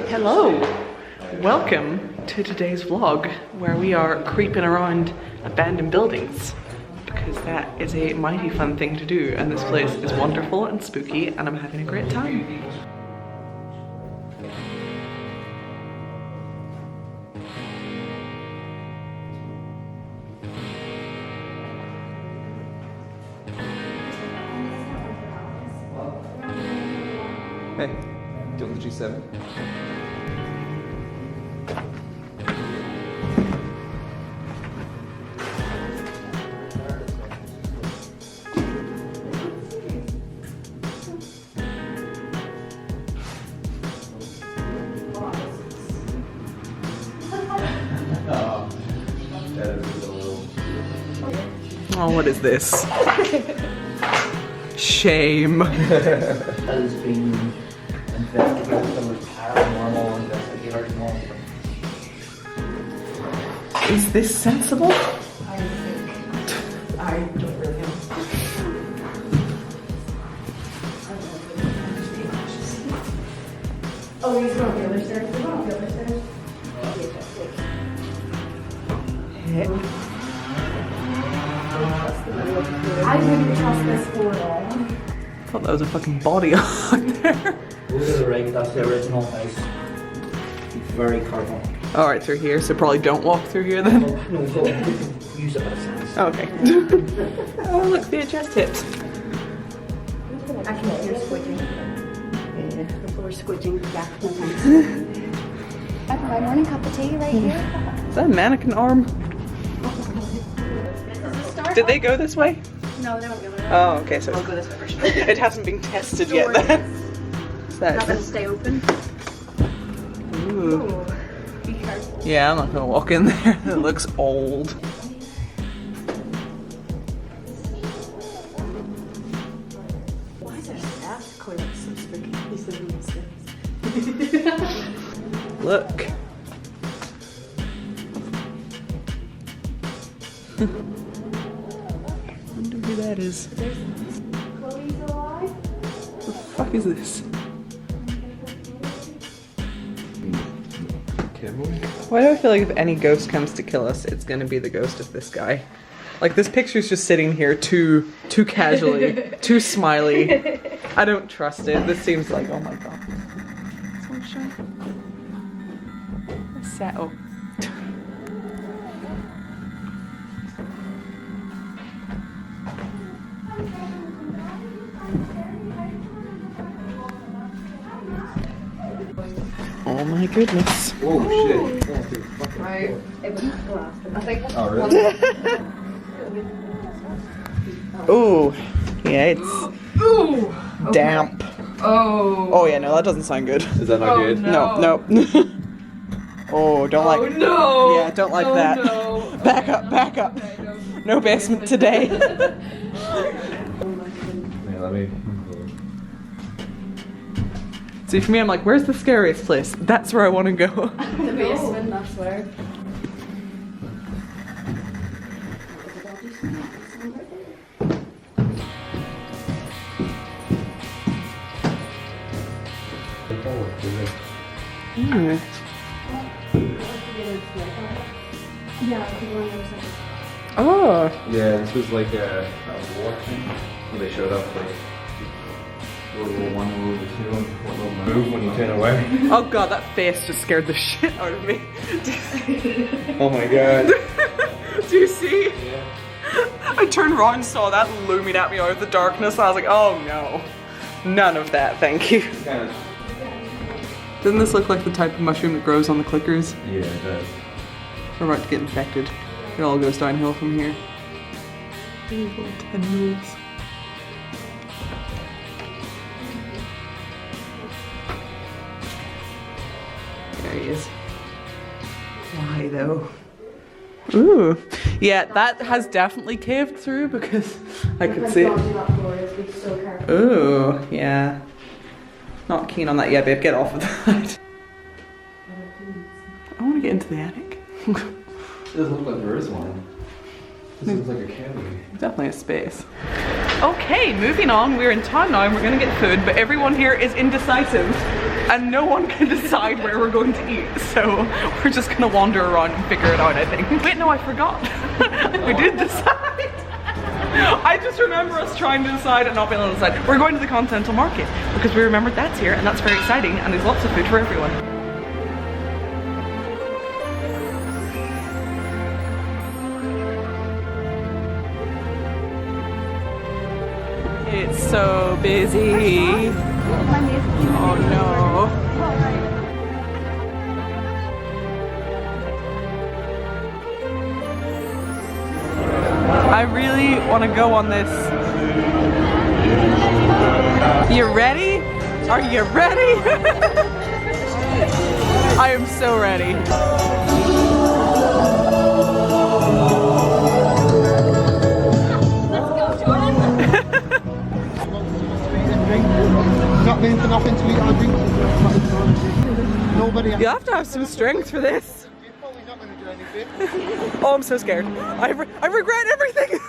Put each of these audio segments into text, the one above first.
Hello! Welcome to today's vlog where we are creeping around abandoned buildings because that is a mighty fun thing to do and this place is wonderful and spooky and I'm having a great time. Hey, do you want the G7? Oh, what is this? Shame. That is being investigated with paranormal investigators and all. Is this sensible? I don't really know. Oh, he's going up the other stairs. We're going up the other stairs. I wouldn't trust this floor at all. I thought that was a fucking body out there. Look at the rig, that's the original house. It's very carbon. Alright, through here, so probably don't walk through here then. No, go use it as sense. Okay. Oh, look, VHS tips. I can hear squidging. Yeah, the floor squidging back. I have my morning cup of tea right here. Is that a mannequin arm? Did they go this way? No, they won't go there. Oh, okay, so I'll go this way for sure. it hasn't been tested yet then. What's Not gonna that? stay open. Ooh. Ooh, be careful. Yeah, I'm not gonna walk in there. It looks old. Why is there staff clearly so spooky? He's living in the stairs. Look. Wonder who that is. Chloe's alive? What the fuck is this? Why do I feel like if any ghost comes to kill us, it's gonna be the ghost of this guy? Like this picture's just sitting here too casually, too smiley. I don't trust it. This seems like, oh my god. Sunshine. Oh. Oh my goodness. Whoa, shit. Right. It was glass. I think. Oh, really? Ooh. Yeah, it's Ooh! damp. Oh. Oh yeah, no, that doesn't sound good. Is that not good? No, no. Oh, don't like. No! Yeah, don't like that. No. Back up, back up. No basement today. Yeah, let me. See, for me, I'm like, where's the scariest place? That's where I want to go. The basement, I swear. Hmm. Oh. Yeah, this was like a war thing where they showed up like World War I, World War II, what little move when you turn away. Oh god, that face just scared the shit out of me. Oh my god. Do you see? Yeah. I turned around and saw that looming at me out of the darkness and I was like, oh no. None of that, thank you. Kind of. Doesn't this look like the type of mushroom that grows on the clickers? Yeah, it does. We're about to get infected. It all goes downhill from here. These little tendrils. There he is. Why though? Ooh. Yeah, that has definitely caved through because I could see it. Ooh, yeah. Not keen on that yet, babe. Get off of that. I want to get into the attic. It doesn't look like there is one. This looks like a cavity. Definitely a space. Okay, moving on. We're in town now and we're gonna get food, but everyone here is indecisive and no one can decide where we're going to eat. So we're just gonna wander around and figure it out, I think. Wait, no, I forgot. We did decide. I just remember us trying to decide and not being able to decide. We're going to the Continental Market because we remembered that's here and that's very exciting and there's lots of food for everyone. It's so busy. Oh no. I really want to go on this. You ready? Are you ready? I am so ready. Nothing sweet, I drink. Nobody. You have to have some strength for this. Oh, I'm so scared. I regret everything.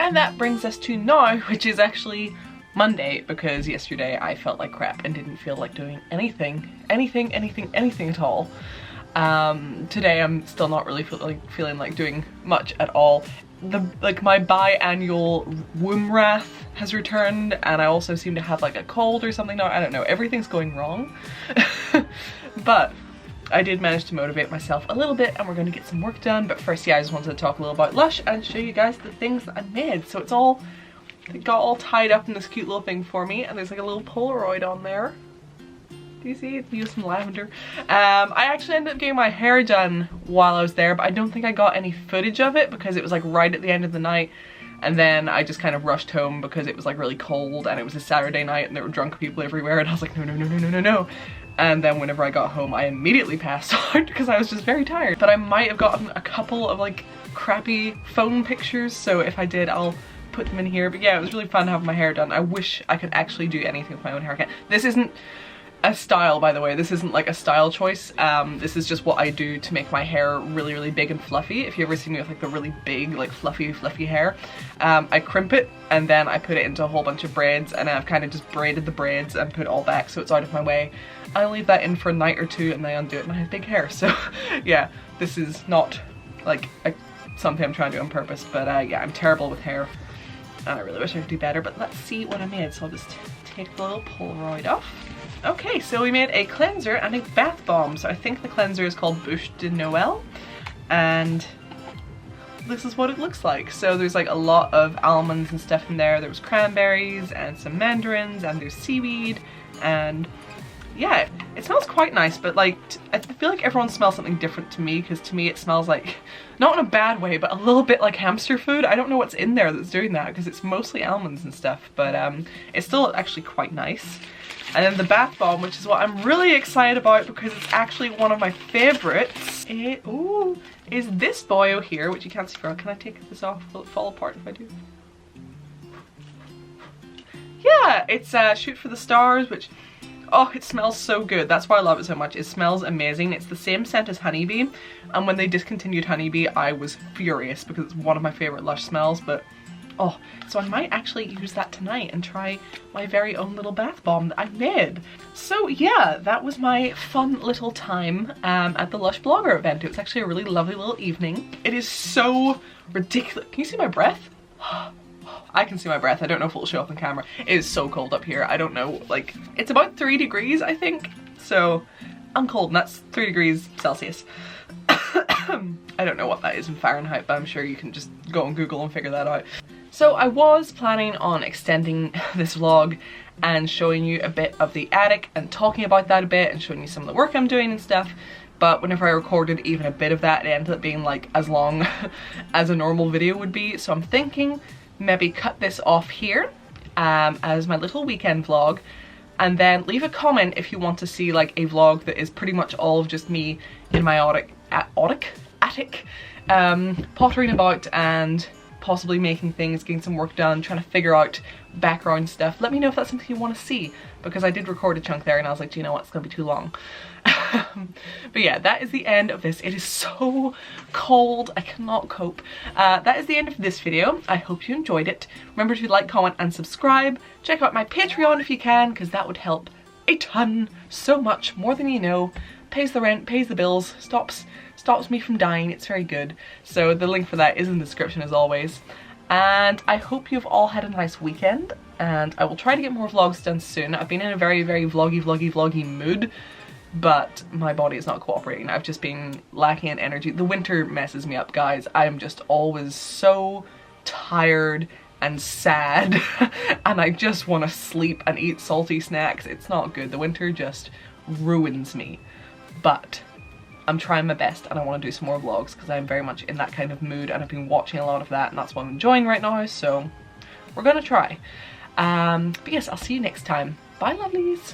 And that brings us to now, which is actually Monday, because yesterday I felt like crap and didn't feel like doing anything at all. Today I'm still not really feeling like doing much at all. My biannual womb wrath has returned, and I also seem to have like a cold or something now. I don't know, everything's going wrong. But I did manage to motivate myself a little bit and we're going to get some work done. But first, yeah, I just wanted to talk a little about Lush and show you guys the things that I made. So it got all tied up in this cute little thing for me, and there's like a little Polaroid on there. Do you see? It's used some lavender. I actually ended up getting my hair done while I was there, but I don't think I got any footage of it because it was like right at the end of the night. And then I just kind of rushed home because it was like really cold and it was a Saturday night and there were drunk people everywhere, and I was like, no. And then whenever I got home, I immediately passed out because I was just very tired. But I might have gotten a couple of like crappy phone pictures, so if I did, I'll put them in here. But yeah, it was really fun to have my hair done. I wish I could actually do anything with my own haircut. This isn't a style, by the way. This isn't like a style choice. This is just what I do to make my hair really big and fluffy. If you ever see me with like the really big, like fluffy hair, I crimp it and then I put it into a whole bunch of braids, and I've kind of just braided the braids and put it all back so it's out of my way. I leave that in for a night or two and then I undo it and I have big hair. So yeah, this is not like something I'm trying to do on purpose, but yeah, I'm terrible with hair and I really wish I could do better. But let's see what I made. So I'll just take the little Polaroid off. Okay, so we made a cleanser and a bath bomb. So I think the cleanser is called Bouche de Noël, and this is what it looks like. So there's like a lot of almonds and stuff in there. There was cranberries and some mandarins, and there's seaweed, and yeah, it smells quite nice. But like, I feel like everyone smells something different to me, because to me it smells like, not in a bad way, but a little bit like hamster food. I don't know what's in there that's doing that, because it's mostly almonds and stuff, but it's still actually quite nice. And then the bath bomb, which is what I'm really excited about because it's actually one of my favorites. Is this boyo here, which you can't see from. Can I take this off? Will it fall apart if I do? Yeah, it's Shoot for the Stars, which Oh, it smells so good. That's why I love it so much. It smells amazing. It's the same scent as Honeybee, and when they discontinued Honeybee, I was furious because it's one of my favorite Lush smells, but oh, so I might actually use that tonight and try my very own little bath bomb that I made. So yeah, that was my fun little time at the Lush blogger event. It was actually a really lovely little evening. It is so ridiculous. Can you see my breath? I can see my breath. I don't know if it'll show up on camera. It is so cold up here. I don't know, like, it's about 3 degrees, I think. So I'm cold, and that's 3 degrees Celsius. I don't know what that is in Fahrenheit, but I'm sure you can just go on Google and figure that out. So I was planning on extending this vlog and showing you a bit of the attic and talking about that a bit and showing you some of the work I'm doing and stuff, but whenever I recorded even a bit of that, it ended up being like as long as a normal video would be. So I'm thinking maybe cut this off here as my little weekend vlog, and then leave a comment if you want to see like a vlog that is pretty much all of just me in my attic, pottering about and possibly making things, getting some work done, trying to figure out background stuff. Let me know if that's something you want to see, because I did record a chunk there and I was like, do you know what, it's gonna be too long. But yeah, that is the end of this. It is so cold, I cannot cope. That is the end of this video. I hope you enjoyed it. Remember to like, comment and subscribe. Check out my Patreon if you can, because that would help a ton, so much, more than you know. Pays the rent, pays the bills, stops me from dying. It's very good. So the link for that is in the description as always. And I hope you've all had a nice weekend, and I will try to get more vlogs done soon. I've been in a very, very vloggy mood, but my body is not cooperating. I've just been lacking in energy. The winter messes me up, guys. I am just always so tired and sad and I just want to sleep and eat salty snacks. It's not good. The winter just ruins me. But I'm trying my best and I want to do some more vlogs because I'm very much in that kind of mood, and I've been watching a lot of that and that's what I'm enjoying right now, so we're gonna try. But yes, I'll see you next time. Bye, lovelies.